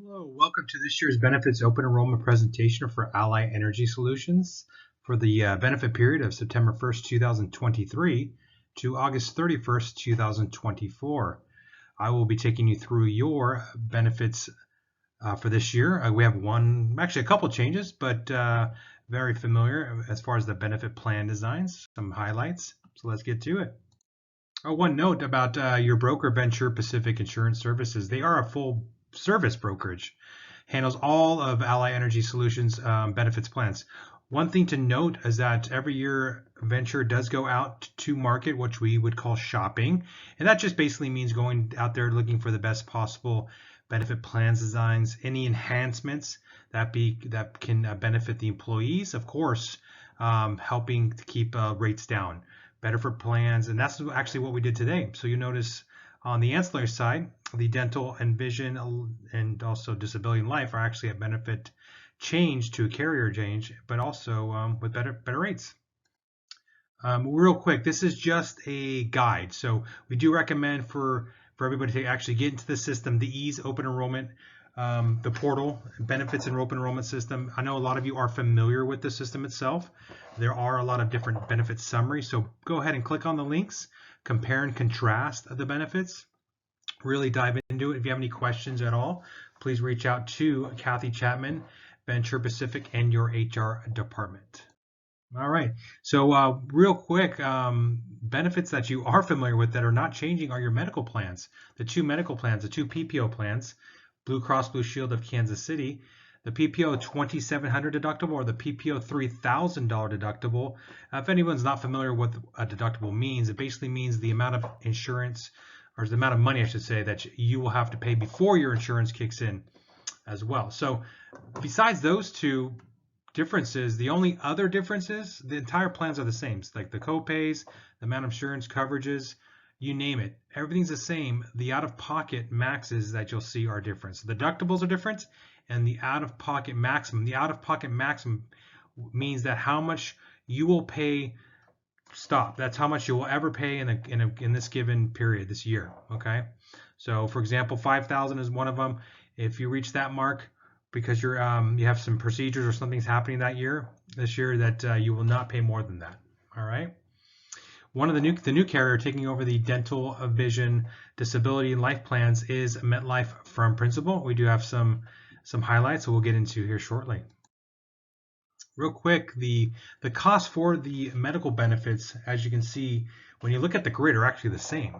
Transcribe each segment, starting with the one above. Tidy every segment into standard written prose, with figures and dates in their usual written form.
Hello, welcome to this year's Benefits Open Enrollment presentation for Ally Energy Solutions for the benefit period of September 1st, 2023 to August 31st, 2024. I will be taking you through your benefits for this year. We have a couple changes, but very familiar as far as the benefit plan designs, some highlights. So let's get to it. One note about your broker, Venture Pacific Insurance Services. They are a full service brokerage, handles all of Ally Energy Solutions benefits plans. One thing to note is that every year Venture does go out to market, which we would call shopping. And that just basically means going out there looking for the best possible benefit plans designs, any enhancements that can benefit the employees, of course, helping to keep rates down, better for plans. And that's actually what we did today. So you notice on the ancillary side, the dental and vision and also disability and life are actually a benefit change to a carrier change, but also with better rates. Real quick, this is just a guide. So we do recommend for everybody to actually get into the system, the EASE Open Enrollment, the portal, benefits and open enrollment system. I know a lot of you are familiar with the system itself. There are a lot of different benefit summaries. So go ahead and click on the links, compare and contrast the benefits. Really dive into it. If you have any questions at all, please reach out to Kathy Chapman, Venture Pacific, and your HR department. All right. So real quick, benefits that you are familiar with that are not changing are your medical plans. The two medical plans, the two PPO plans, Blue Cross Blue Shield of Kansas City, the PPO $2,700 deductible or the PPO $3,000 deductible. If anyone's not familiar with what a deductible means, it basically means the amount of insurance, or the amount of money, I should say, that you will have to pay before your insurance kicks in as well. So besides those two differences, the only other differences, the entire plans are the same. It's like the co-pays, the amount of insurance coverages, you name it. Everything's the same. The out-of-pocket maxes that you'll see are different. So the deductibles are different, and the out-of-pocket maximum. The out-of-pocket maximum means that how much you will pay. Stop. That's how much you will ever pay in this given period, this year. Okay. So for example, 5,000 is one of them. If you reach that mark because you have some procedures or something's happening this year, that you will not pay more than that. All right. One of the new carrier taking over the dental, vision, disability, and life plans is MetLife from Principal. We do have some highlights that we'll get into here shortly. Real quick, the cost for the medical benefits, as you can see, when you look at the grid, are actually the same,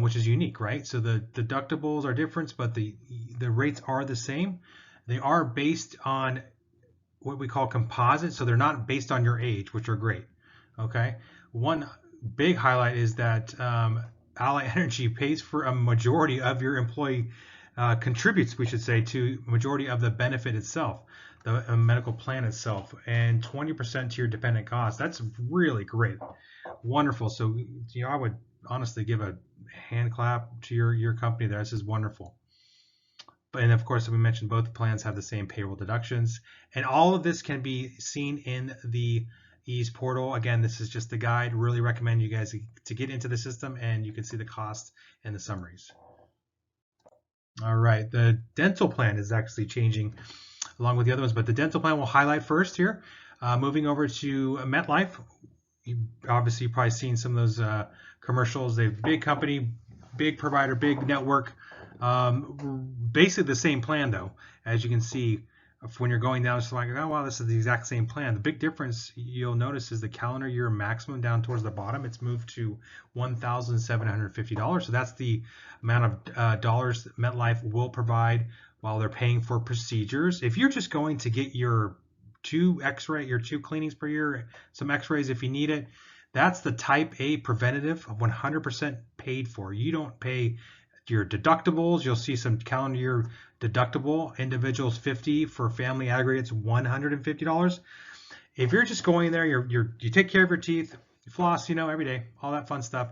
which is unique, right? So the deductibles are different, but the rates are the same. They are based on what we call composite, so they're not based on your age, which are great. Okay. One big highlight is that Ally Energy pays for a majority of your employee contributes, we should say, to majority of the benefit itself, the medical plan itself, and 20% to your dependent costs. That's really great, wonderful. So I would honestly give a hand clap to your company there. This is wonderful. And of course, we mentioned both plans have the same payroll deductions, and all of this can be seen in the EASE portal. Again, this is just a guide. Really recommend you guys to get into the system, and you can see the cost and the summaries. All right, the dental plan is actually changing along with the other ones, but the dental plan we'll highlight first here. Moving over to MetLife, you've probably seen some of those commercials. They're a big company, big provider, big network. Basically the same plan though, as you can see. When you're going down, it's like, oh wow, this is the exact same plan. The big difference you'll notice is the calendar year maximum down towards the bottom. It's moved to $1,750. So that's the amount of dollars that MetLife will provide while they're paying for procedures. If you're just going to get your two cleanings per year, some x-rays if you need it, that's the type A preventative, 100% paid for. You don't pay your deductibles. You'll see some calendar year deductible, individuals 50, for family aggregates $150. If you're just going there, you take care of your teeth, you floss, every day, all that fun stuff.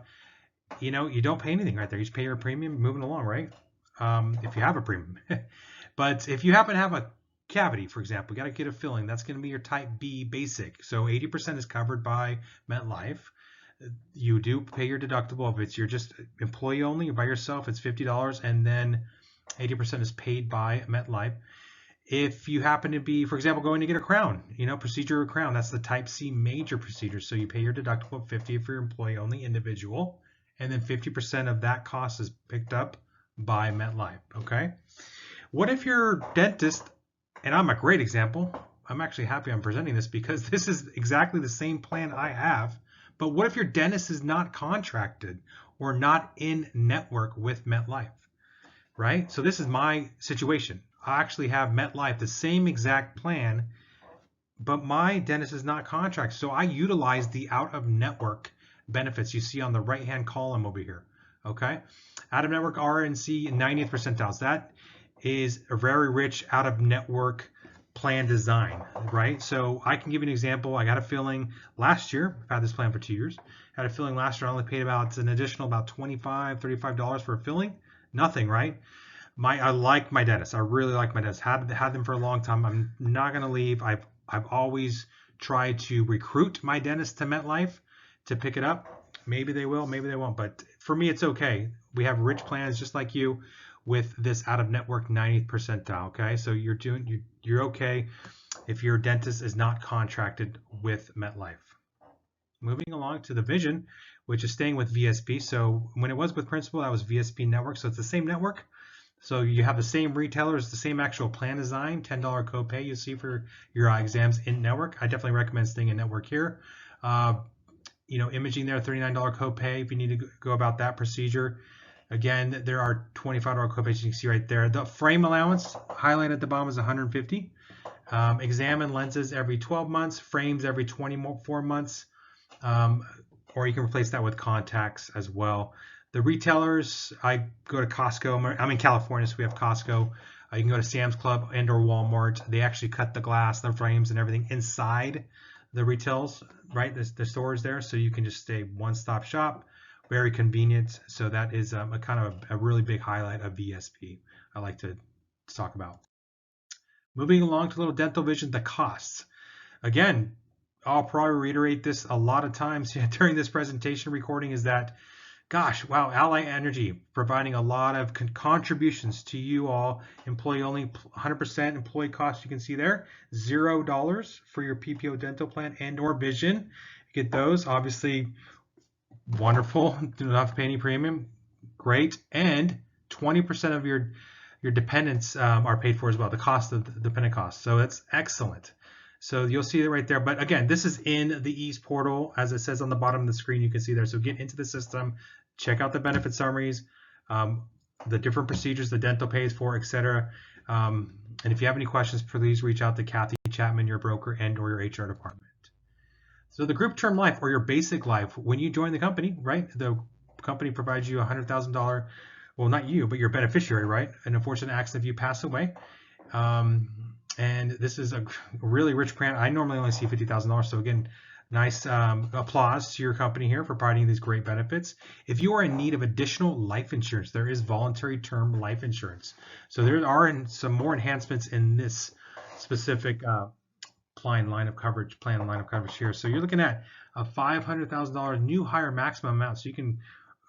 You don't pay anything right there. You just pay your premium, moving along, right? If you have a premium. But if you happen to have a cavity, for example, you got to get a filling, that's going to be your type B basic. So 80% is covered by MetLife. You do pay your deductible. If you're just employee only, you're by yourself, it's $50. And then 80% is paid by MetLife. If you happen to be, for example, going to get a crown, procedure of crown, that's the type C major procedure. So you pay your deductible 50 if you're employee only individual, and then 50% of that cost is picked up by MetLife. Okay. What if your dentist, and I'm a great example, I'm actually happy I'm presenting this because this is exactly the same plan I have, but what if your dentist is not contracted or not in network with MetLife, right? So this is my situation. I actually have MetLife, the same exact plan, but my dentist is not contracted. So I utilize the out of network benefits you see on the right hand column over here. Okay. Out of network RNC 90th percentiles. That is a very rich out of network plan design, right? So I can give you an example. I got a filling last year. I've had this plan for 2 years. Had a filling last year. I only paid about an additional about $25, $35 for a filling. Nothing, right? I like my dentist. I really like my dentist. Had them for a long time. I'm not gonna leave. I've always tried to recruit my dentist to MetLife to pick it up. Maybe they will, maybe they won't. But for me, it's okay. We have rich plans just like you with this out of network 90th percentile. Okay, so you're okay if your dentist is not contracted with MetLife. Moving along to the vision, which is staying with VSP. So when it was with Principal, that was VSP network. So it's the same network. So you have the same retailers, the same actual plan design, $10 copay you see for your eye exams in network. I definitely recommend staying in network here. Imaging there, $39 copay if you need to go about that procedure. Again, there are $25 copays you can see right there. The frame allowance highlighted at the bottom is $150. Exam and lenses every 12 months, frames every 24 months, or you can replace that with contacts as well. The retailers, I go to Costco. I'm in California, so we have Costco. You can go to Sam's Club and or Walmart. They actually cut the glass, the frames, and everything inside the retails, right? The stores there, so you can just stay one-stop shop. Very convenient. So that is a kind of a really big highlight of VSP I like to talk about. Moving along to a little dental vision, the costs. Again, I'll probably reiterate this a lot of times during this presentation recording is that, gosh, wow, Ally Energy providing a lot of contributions to you all. Employee only, 100% employee costs you can see there. $0 for your PPO dental plan and or vision. Get those, obviously wonderful. Do not have to pay any premium. Great. And 20% of your dependents are paid for as well, the cost of the dependent costs. So that's excellent. So you'll see it right there. But again, this is in the ease portal, as it says on the bottom of the screen, you can see there. So get into the system, check out the benefit summaries, the different procedures the dental pays for, etc. And if you have any questions, please reach out to Kathy Chapman, your broker and or your HR department. So the group term life or your basic life, when you join the company, right? The company provides you $100,000. Well, not you, but your beneficiary, right? An unfortunate accident if you pass away. And this is a really rich grant. I normally only see $50,000. So again, nice applause to your company here for providing these great benefits. If you are in need of additional life insurance, there is voluntary term life insurance. So there are some more enhancements in this specific plan line of coverage here. So you're looking at a $500,000 new higher maximum amount. So you can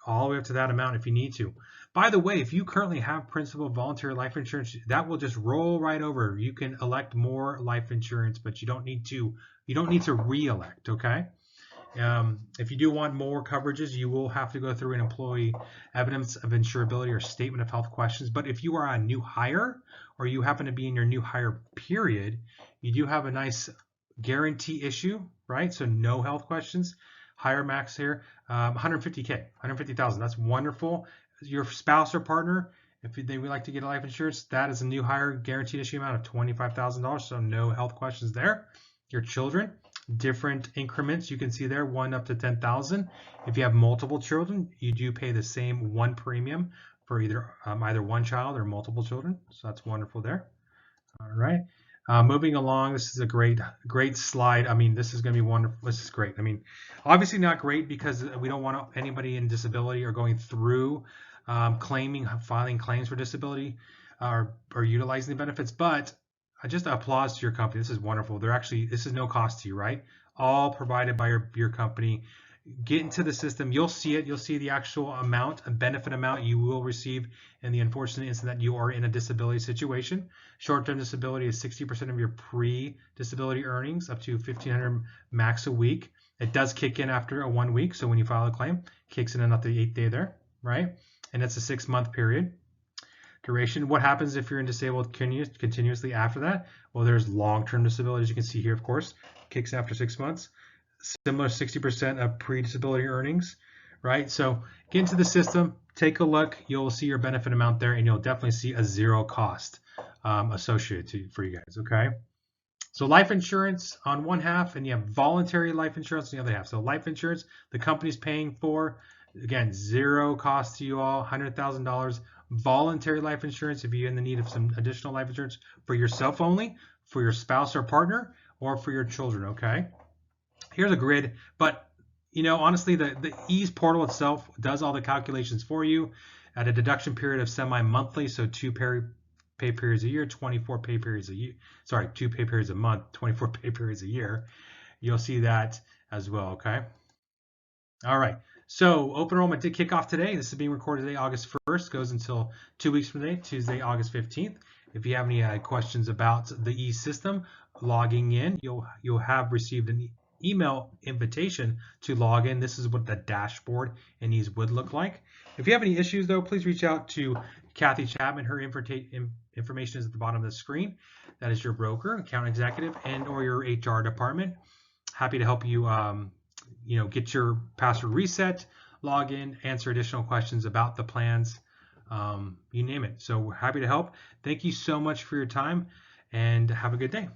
all the way up to that amount if you need to. By the way, if you currently have Principal voluntary life insurance, that will just roll right over. You can elect more life insurance, but you don't need to re-elect, okay? If you do want more coverages, you will have to go through an employee evidence of insurability or statement of health questions. But if you are a new hire or you happen to be in your new hire period, you do have a nice guarantee issue, right? So no health questions. Higher max here, 150K, 150,000. That's wonderful. Your spouse or partner, if they would like to get a life insurance, that is a new higher guaranteed issue amount of $25,000. So no health questions there. Your children, different increments. You can see there 1 up to 10,000. If you have multiple children, you do pay the same one premium for either one child or multiple children. So that's wonderful there. All right. Moving along, this is a great slide. I mean, this is going to be wonderful. This is great. I mean, obviously not great because we don't want anybody in disability or going through filing claims for disability or utilizing the benefits. But just applause to your company. This is wonderful. This is no cost to you, right? All provided by your company. get into the system. You'll see it. You'll see the actual amount, a benefit amount you will receive in the unfortunate instance that you are in a disability situation. Short-term disability is 60% of your pre-disability earnings, up to $1,500 max a week. It does kick in after a 1 week. So when you file a claim, kicks in at the 8th day there, right? And it's a 6-month period. Duration. What happens if you're in disabled continuously after that? Well, there's long-term disability, as you can see here, of course, kicks after 6 months. Similar 60% of pre-disability earnings, right? So get into the system, take a look. You'll see your benefit amount there, and you'll definitely see a zero cost associated for you guys, okay? So life insurance on one half, and you have voluntary life insurance on the other half. So life insurance, the company's paying for, again, zero cost to you all, $100,000. Voluntary life insurance, if you're in the need of some additional life insurance for yourself only, for your spouse or partner, or for your children, okay? Here's a grid, but honestly, the ease portal itself does all the calculations for you at a deduction period of semi-monthly, so 2 pay periods a year, 24 pay periods a year. Sorry, 2 pay periods a month, 24 pay periods a year. You'll see that as well, okay? All right, so open enrollment did kick off today. This is being recorded today, August 1st, goes until 2 weeks from today, Tuesday, August 15th. If you have any questions about the e-system, logging in, you'll have received an email invitation to log in. This is what the dashboard in these would look like. If you have any issues, though, please reach out to Kathy Chapman. Her information is at the bottom of the screen. That is your broker, account executive, and or your HR department. Happy to help you, get your password reset, log in, answer additional questions about the plans, you name it. So we're happy to help. Thank you so much for your time, and have a good day.